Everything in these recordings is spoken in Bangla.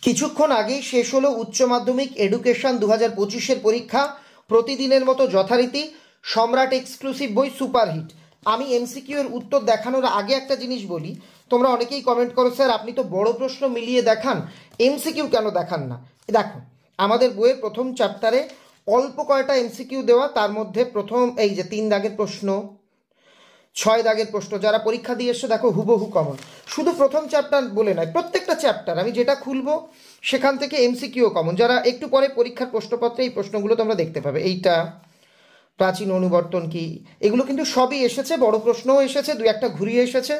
কিছুক্ষণ আগেই শেষ হলো উচ্চ মাধ্যমিক এডুকেশন 2025-এর পরীক্ষা। প্রতিদিনের মতো যথারীতি সম্রাট এক্সক্লুসিভ বই সুপারহিট। আমি এমসিকিউ এর উত্তর দেখানোর আগে একটা জিনিস বলি, তোমরা অনেকেই কমেন্ট করো স্যার আপনি তো বড় প্রশ্ন মিলিয়ে দেখান, এমসিকিউ কেন দেখান না? দেখো, আমাদের বইয়ের প্রথম চ্যাপ্টারে অল্প কয়টা এমসিকিউ দেওয়া, তার মধ্যে প্রথম এই যে 3 দাগের প্রশ্ন, 6 দাগের প্রশ্ন, যারা পরীক্ষা দিয়ে এসছো দেখো হুবহু কমন। শুধু প্রথম চ্যাপ্টার বলে নয়, প্রত্যেকটা চ্যাপ্টার আমি যেটা খুলবো সেখান থেকে এমসিকিউ কমন। যারা একটু পরে পরীক্ষার প্রশ্নপত্রে এই প্রশ্নগুলো তোমরা দেখতে পাবে, এইটা প্রাচীন অনুবর্তন কি, এগুলো কিন্তু সবই এসেছে, বড় প্রশ্নও এসেছে, দু একটা ঘুরিয়ে এসেছে,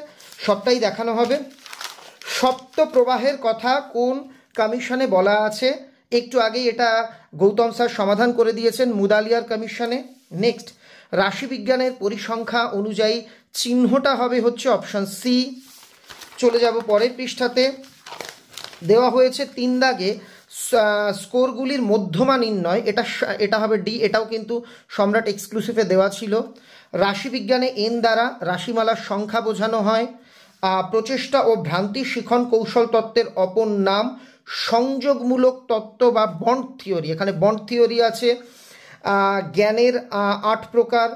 সবটাই দেখানো হবে। সপ্ত প্রবাহের কথা কোন কমিশনে বলা আছে? একটু আগেই এটা গৌতম স্যার সমাধান করে দিয়েছেন মুদালিয়ার কমিশনে। নেক্সট, রাশিবিজ্ঞানের পরিসংখ্যা অনুযায়ী চিহ্নটা হবে হচ্ছে অপশন সি। চলে যাব পরের পৃষ্ঠাতে, দেওয়া হয়েছে 3 দাগে স্কোরগুলির মধ্যমা নির্ণয়, এটা হবে ডি, এটাও কিন্তু সম্রাট এক্সক্লুসিভে দেওয়া ছিল। রাশিবিজ্ঞানে এন দ্বারা রাশিমালার সংখ্যা বোঝানো হয়। প্রচেষ্টা ও ভ্রান্তি শিখন কৌশল তত্ত্বের অপর নাম সংযোগমূলক তত্ত্ব বা বন্ড থিওরি। এখানে বন্ড থিওরি আছে। জ্ঞানের 8 প্রকার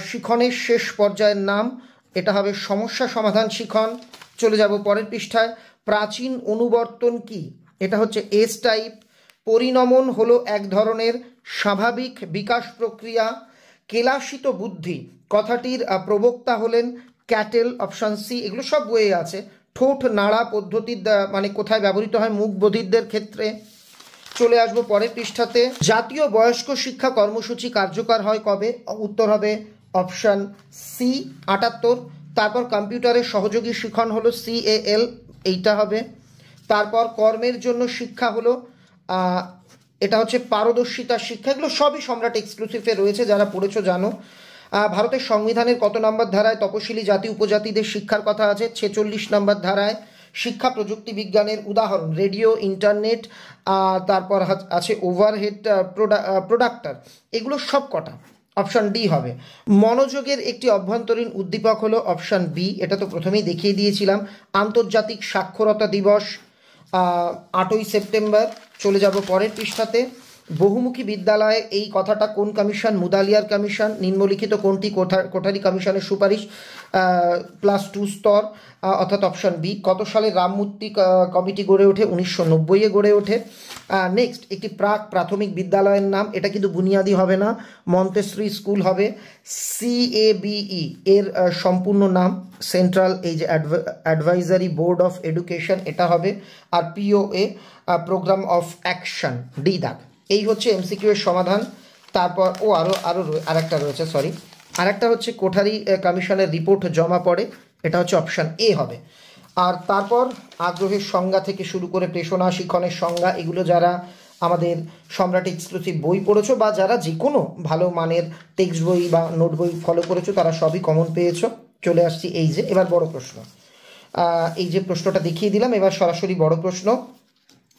শিখনের শেষ পর্যায়ের নাম, এটা হবে সমস্যা সমাধান শিখন। চলে যাব পরের পৃষ্ঠায়, প্রাচীন অনুবর্তন কি? এটা হচ্ছে এস টাইপ। পরিণমন হলো এক ধরনের স্বাভাবিক বিকাশ প্রক্রিয়া। কেলাসিত বুদ্ধি কথাটির প্রবক্তা হলেন ক্যাটেল, অপশন সি। এগুলো সব বইয়ে আছে। ঠোঁট নাড়া পদ্ধতির মানে কোথায় ব্যবহৃত হয়? মুখ বধিরদের ক্ষেত্রে। চলে আসবো পরের পৃষ্ঠাতে, জাতীয় বয়স্ক শিক্ষা কর্মসূচি কার্যকর হয় কবে? উত্তর হবে অপশন সি 78। তারপর কম্পিউটারের সহযোগী শিখন হলো CAL, এইটা হবে। তারপর কর্মের জন্য শিক্ষা হলো এটা হচ্ছে পারদর্শিতা শিক্ষা। এগুলো সবই সম্রাট এক্সক্লুসিভে রয়েছে, যারা পড়েছো জানো। ভারতের সংবিধানের কত নম্বর ধারায় তপশিলি জাতি উপজাতিদের শিক্ষার কথা আছে? 46 নম্বর ধারায়। শিক্ষা প্রযুক্তি বিজ্ঞানের উদাহরণ রেডিও, ইন্টারনেট, তারপর আছে ওভারহেড প্রোডাক্টার, এগুলো সব কটা? অপশন ডি হবে। মনোযোগের একটি অভ্যন্তরীণ উদ্দীপক হলো অপশন বি, এটা তো প্রথমেই দেখিয়ে দিয়েছিলাম। আন্তর্জাতিক সাক্ষরতা দিবস 8ই সেপ্টেম্বর। চলে যাব পরের পৃষ্ঠাতে, বহুমুখী বিদ্যালয়ে এই কথাটা কোন কমিশন? মুদালিয়ার কমিশন। নিম্নলিখিত কোনটি কোঠারি কমিশনের সুপারিশ +2 স্তর, অর্থাৎ অপশন বি। কত সালে রামমূর্তি কমিটি গড়ে ওঠে? 1990-এ গড়ে ওঠে। নেক্সট, একটি প্রাক প্রাথমিক বিদ্যালয়ের নাম, এটা কিন্তু বুনিয়াদি হবে না, মন্তেশ্রী স্কুল হবে। CABE এর সম্পূর্ণ নাম সেন্ট্রাল এই যে অ্যাডভাইজারি বোর্ড অফ এডুকেশন, এটা হবে। আর POA program of action, D দাগ। এই হচ্ছে এমসিকিউ এর সমাধান। তারপর আরেকটা রয়েছে, সরি, আরেকটা হচ্ছে কোঠারি কমিশনের রিপোর্ট জমা পড়ে, এটা হচ্ছে অপশন এ হবে। আর তারপর আগ্রহের সংজ্ঞা থেকে শুরু করে প্রেষণা শিখনের সংজ্ঞা, এগুলো যারা আমাদের সম্রাট এক্সক্লুসিভ বই পড়েছো বা যারা যে কোনো ভালো মানের টেক্সট বই বা নোট বই ফলো করেছো তারা সবই কমন পেয়েছো। চলে আসছি এই যে এবার বড় প্রশ্ন, এই যে প্রশ্নটা দেখিয়ে দিলাম, এবার সরাসরি বড় প্রশ্ন।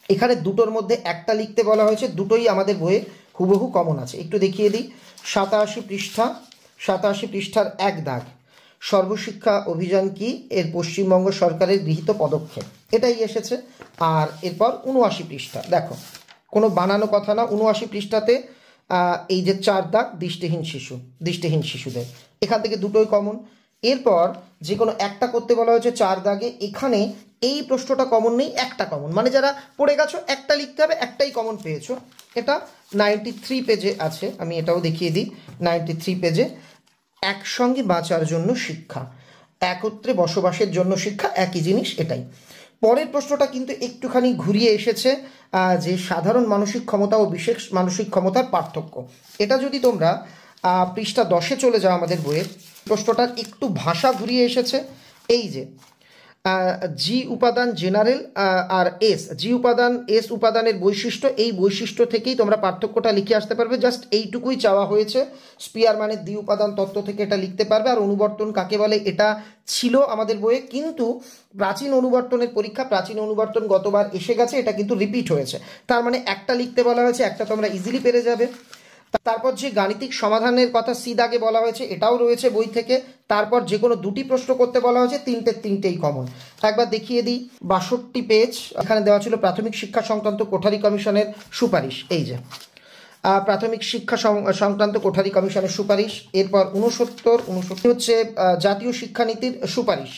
এখানে দুটোর মধ্যে একটা লিখতে বলা হয়েছে, দুটোই আমাদের বইয়ে হুবহু কমন আছে। একটু দেখিয়ে দিই, 87 পৃষ্ঠার 1 দাগ, সর্বশিক্ষা অভিযান কি? এর পশ্চিমবঙ্গ সরকারের গৃহীত পদক্ষেপ, এটাই এসেছে। আর এরপর 79 পৃষ্ঠা, দেখো কোনো বানানো কথা না, 79 পৃষ্ঠাতে এই যে 4 দাগ, দৃষ্টিহীন শিশুদের, এখান থেকে দুটোই কমন। এরপর যে কোনো একটা করতে বলা হয়েছে 4 দাগে, এখানে এই প্রশ্নটা কমন নেই, একটা কমন, মানে যারা পড়ে গেছো একটা লিখতে হবে, একটাই কমন পেয়েছো। এটা 93 পেজে আছে, আমি এটাও দেখিয়ে দিই। 93 পেজে একসঙ্গে বাঁচার জন্য শিক্ষা, একত্রে বসবাসের জন্য শিক্ষা, একই জিনিস এটাই। পরের প্রশ্নটা কিন্তু একটুখানি ঘুরিয়ে এসেছে, যে সাধারণ মানসিক ক্ষমতা ও বিশেষ মানসিক ক্ষমতার পার্থক্য। এটা যদি তোমরা পৃষ্ঠা 10-এ চলে যাও আমাদের বইয়ের, প্রশ্নটার একটু ভাষা ঘুরিয়ে এসেছে। এই যে জি উপাদান জেনারেল আর জি উপাদান উপাদানের বৈশিষ্ট্য, এই বৈশিষ্ট্য থেকেই তোমরা পার্থক্যটা লিখে আসতে পারবে। জাস্ট এইটুকুই চাওয়া হয়েছে। স্পিয়ারম্যানের দ্বি উপাদান তত্ত্ব থেকে এটা লিখতে পারবে। আর অনুবর্তন কাকে বলে এটা ছিল আমাদের বইয়ে, কিন্তু প্রাচীন অনুবর্তনের পরীক্ষা, প্রাচীন অনুবর্তন গতবার এসে গেছে, এটা কিন্তু রিপিট হয়েছে, তার মানে একটা লিখতে বলা হয়েছে, একটা তোমরা ইজিলি পেরে যাবে। তারপর যে গাণিতিক সমাধানের কথা সি দাগে বলা হয়েছে এটাও রয়েছে বই থেকে। তারপর যে কোনো দুটি প্রশ্ন করতে বলা হয়েছে, তিনটেই কমন। একবার দেখিয়ে দিই 62 পেজ, এখানে দেওয়া ছিল প্রাথমিক শিক্ষা সংক্রান্ত কোঠারি কমিশনের সুপারিশ। এই যে প্রাথমিক শিক্ষা সংক্রান্ত কোঠারি কমিশনের সুপারিশ। এরপর 69 হচ্ছে জাতীয় শিক্ষানীতির সুপারিশ।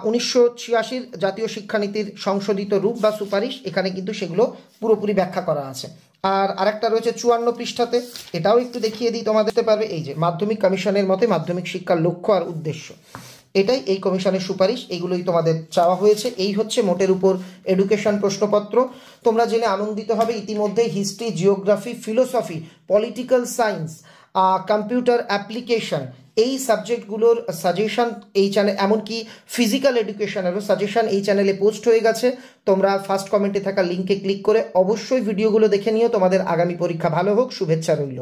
1986 জাতীয় শিক্ষানীতির সংশোধিত রূপ বা সুপারিশ, এখানে কিন্তু সেগুলো পুরোপুরি ব্যাখ্যা করা আছে। আর আরেকটা রয়েছে 54 পৃষ্ঠাতে, এটাও একটু দেখিয়ে দিই, তোমাদের দেখতে পারবে। এই যে মাধ্যমিক কমিশনের মতে মাধ্যমিক শিক্ষার লক্ষ্য আর উদ্দেশ্য, এটাই এই কমিশনের সুপারিশ, এইগুলোই তোমাদের চাওয়া হয়েছে। এই হচ্ছে মোটের উপর এডুকেশন প্রশ্নপত্র। তোমরা জেনে আনন্দিত হবে ইতিমধ্যে history, geography, philosophy, political science, computer application, এই সাবজেক্টগুলোর সাজেশন এই চ্যানেল, এমনকি ফিজিক্যাল এডুকেশনেরও সাজেশন এই চ্যানেলে পোস্ট হয়ে গেছে। তোমরা ফার্স্ট কমেন্টে থাকা লিঙ্কে ক্লিক করে অবশ্যই ভিডিওগুলো দেখে নিও। তোমাদের আগামী পরীক্ষা ভালো হোক, শুভেচ্ছা রইল।